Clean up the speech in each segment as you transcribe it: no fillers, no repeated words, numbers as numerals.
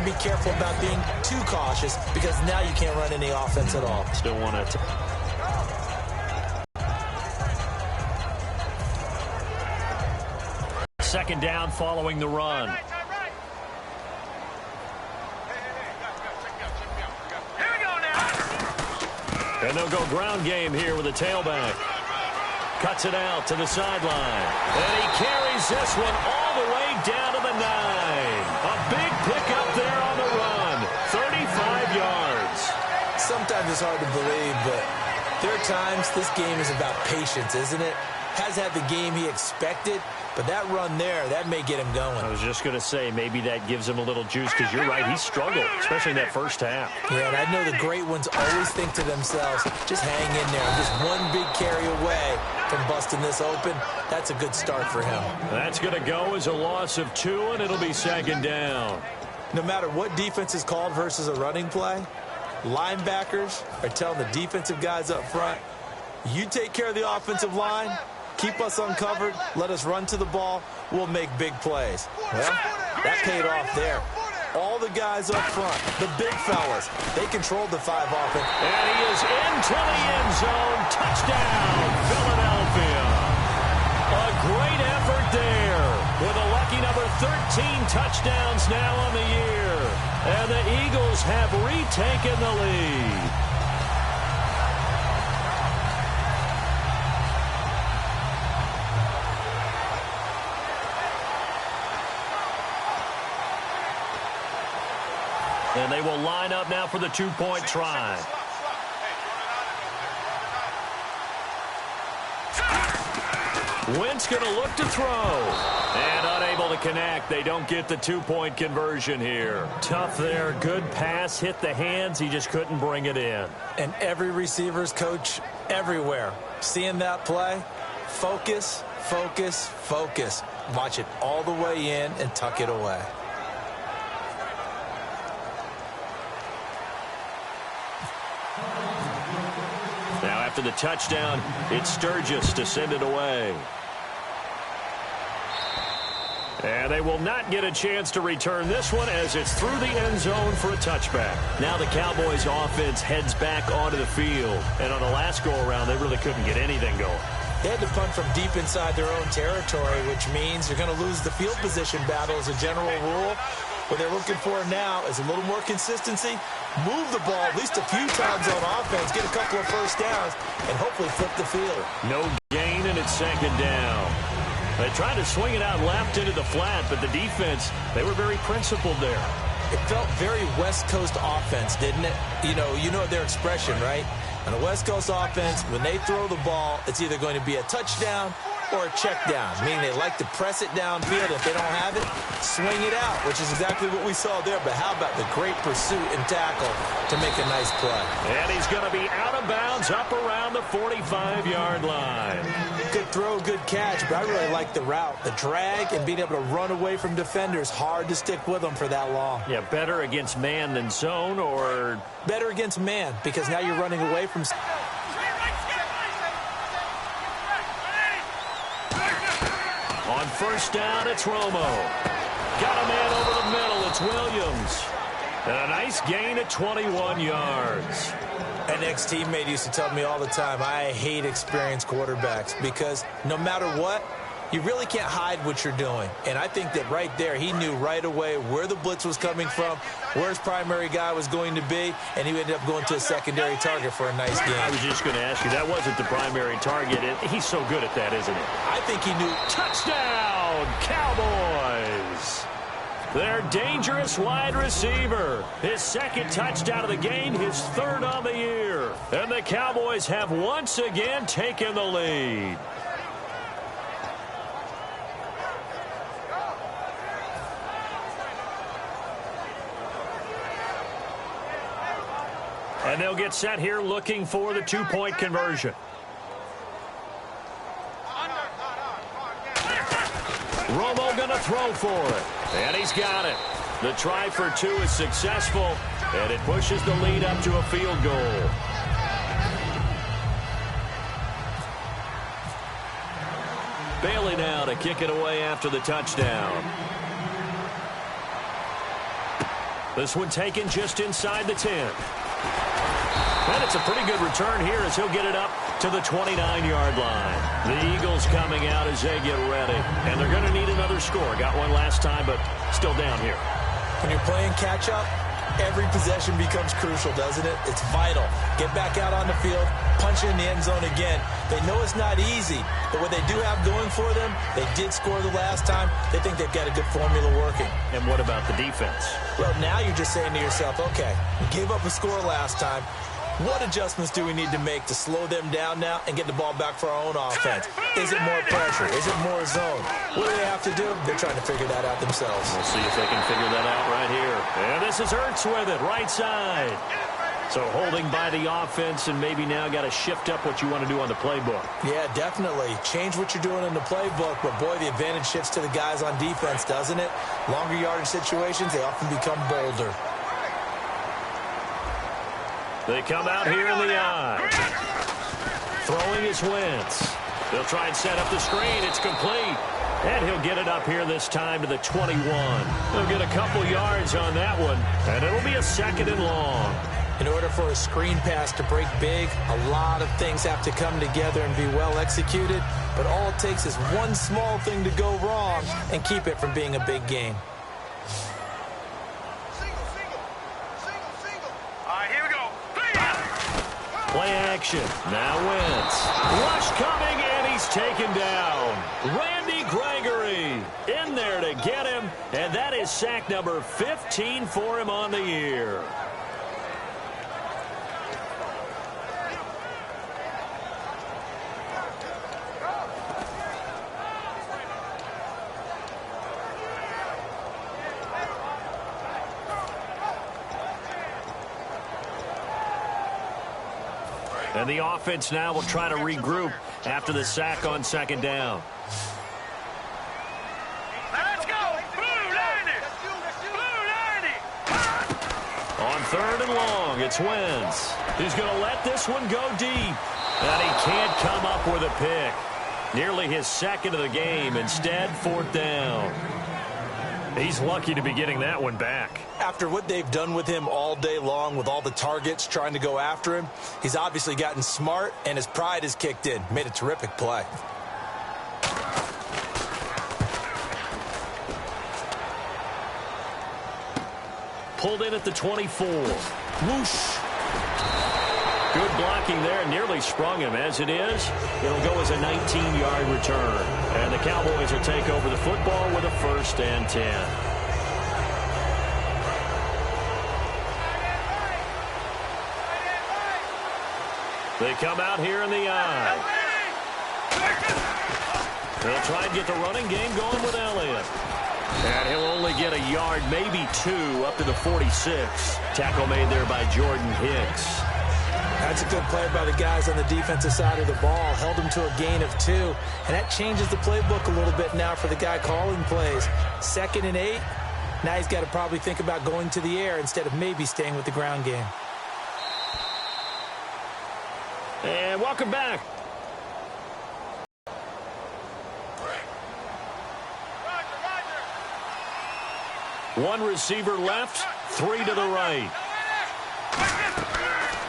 to be careful about being too cautious because now you can't run any offense at all. Still want to... Second down following the run. And they'll go ground game here with a tailback. Cuts it out to the sideline. And he carries this one all the way down to the 9. A big pickup there on the run. 35 yards. Sometimes it's hard to believe, but there are times this game is about patience, isn't it? Has had the game he expected, but that run there, that may get him going. I was just going to say, maybe that gives him a little juice, because you're right, he struggled, especially in that first half. Yeah, and I know the great ones always think to themselves, just hang in there. Just one big carry away from busting this open. That's a good start for him. That's going to go as a loss of 2, and it'll be second down. No matter what defense is called versus a running play, linebackers are telling the defensive guys up front, you take care of the offensive line, keep us uncovered, let us run to the ball, we'll make big plays. Well, that paid off there. All the guys up front, the big fellas, they controlled the 5 offense. And he is into the end zone. Touchdown, Philadelphia. A great effort there with a lucky number 13 touchdowns now on the year. And the Eagles have retaken the lead. And they will line up now for the 2-point try. Wentz going to look to throw. And unable to connect. They don't get the 2-point conversion here. Tough there. Good pass. Hit the hands. He just couldn't bring it in. And every receiver's coach everywhere. Seeing that play, focus, focus, focus. Watch it all the way in and tuck it away. Now after the touchdown, it's Sturgis to send it away. And they will not get a chance to return this one as it's through the end zone for a touchback. Now the Cowboys offense heads back onto the field. And on the last go-around, they really couldn't get anything going. They had to punt from deep inside their own territory, which means you're going to lose the field position battle as a general rule. What they're looking for now is a little more consistency, move the ball at least a few times on offense, get a couple of first downs, and hopefully flip the field. No gain, and it's second down. They tried to swing it out left into the flat, but the defense, they were very principled there. It felt very West Coast offense, didn't it? You know their expression, right? On the West Coast offense, when they throw the ball, it's either going to be a touchdown or a check down, meaning they like to press it downfield. If they don't have it, swing it out, which is exactly what we saw there. But how about the great pursuit and tackle to make a nice play? And he's going to be out of bounds up around the 45-yard line. Good throw, good catch, but I really like the route. The drag and being able to run away from defenders, hard to stick with them for that long. Yeah, better against man than zone, or? Better against man, because now you're running away from... On first down, it's Romo. Got a man over the middle. It's Williams. And a nice gain at 21 yards. An ex-teammate used to tell me all the time, I hate experienced quarterbacks because no matter what, you really can't hide what you're doing. And I think that right there, he knew right away where the blitz was coming from, where his primary guy was going to be, and he ended up going to a secondary target for a nice game. I was just going to ask you, that wasn't the primary target. He's so good at that, isn't he? I think he knew. Touchdown, Cowboys! Their dangerous wide receiver. His second touchdown of the game, his third on the year. And the Cowboys have once again taken the lead. And they'll get set here looking for the 2-point conversion. Romo going to throw for it. And he's got it. The try for 2 is successful, and it pushes the lead up to a field goal. Bailey now to kick it away after the touchdown. This one taken just inside the 10. And it's a pretty good return here as he'll get it up to the 29-yard line. The Eagles coming out as they get ready. And they're going to need another score. Got one last time, but still down here. When you're playing catch-up, every possession becomes crucial, doesn't it? It's vital. Get back out on the field, punch it in the end zone again. They know it's not easy, but what they do have going for them, they did score the last time. They think they've got a good formula working. And what about the defense? Well, now you're just saying to yourself, okay, we gave up a score last time. What adjustments do we need to make to slow them down now and get the ball back for our own offense? Is it more pressure? Is it more zone? What do they have to do? They're trying to figure that out themselves. We'll see if they can figure that out right here. And this is Ertz with it, right side. So holding by the offense, and maybe now got to shift up what you want to do on the playbook. Yeah, definitely. Change what you're doing in the playbook, but boy, the advantage shifts to the guys on defense, doesn't it? Longer yardage situations, they often become bolder. They come out here in the eye. Throwing is Wentz. They'll try and set up the screen. It's complete. And he'll get it up here this time to the 21. They'll get a couple yards on that one, and it'll be a 2nd and long. In order for a screen pass to break big, a lot of things have to come together and be well executed, but all it takes is one small thing to go wrong and keep it from being a big game. Play action. Now Wentz. Rush coming, and he's taken down. Randy Gregory in there to get him, and that is sack number 15 for him on the year. And the offense now will try to regroup after the sack on 2nd down. Let's go! Blue 90! Blue 90! On 3rd and long, it's Wentz. He's going to let this one go deep. And he can't come up with a pick. Nearly his 2nd of the game. Instead, 4th down. He's lucky to be getting that one back. After what they've done with him all day long with all the targets trying to go after him, he's obviously gotten smart and his pride has kicked in. Made a terrific play. Pulled in at the 24. Whoosh. Good blocking there. Nearly sprung him. As it is, it'll go as a 19-yard return. And the Cowboys will take over the football with a 1st and 10. They come out here in the eye. They'll try and get the running game going with Elliott. And he'll only get a yard, maybe 2, up to the 46. Tackle made there by Jordan Hicks. That's a good play by the guys on the defensive side of the ball. Held him to a gain of 2. And that changes the playbook a little bit now for the guy calling plays. 2nd and 8. Now he's got to probably think about going to the air instead of maybe staying with the ground game. And welcome back. One receiver left, 3 to the right.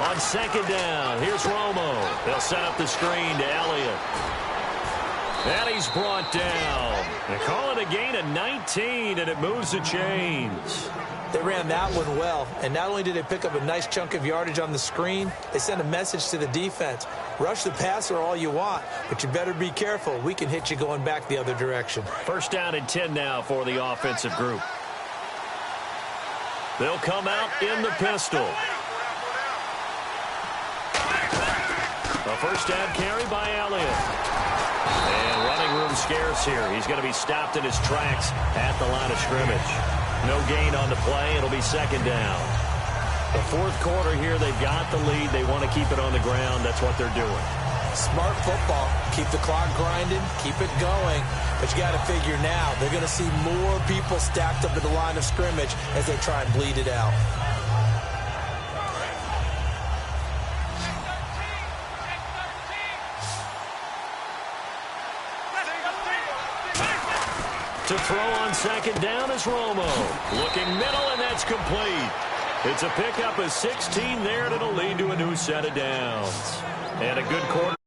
On 2nd down, here's Romo. They'll set up the screen to Elliott. And he's brought down. They call it a gain of 19, and it moves the chains. They ran that one well, and not only did they pick up a nice chunk of yardage on the screen, they sent a message to the defense. Rush the passer all you want, but you better be careful. We can hit you going back the other direction. 1st down and 10 now for the offensive group. They'll come out in the pistol. A 1st down carry by Elliott. And running room scarce here. He's going to be stopped in his tracks at the line of scrimmage. No gain on the play. It'll be 2nd down. The 4th quarter here, they've got the lead. They want to keep it on the ground. That's what they're doing. Smart football. Keep the clock grinding. Keep it going. But you got to figure now, they're going to see more people stacked up at the line of scrimmage as they try and bleed it out. To throw on 2nd down is Romo. Looking middle, and that's It's complete. It's a pickup of 16 there, and it'll lead to a new set of downs. And a good quarter.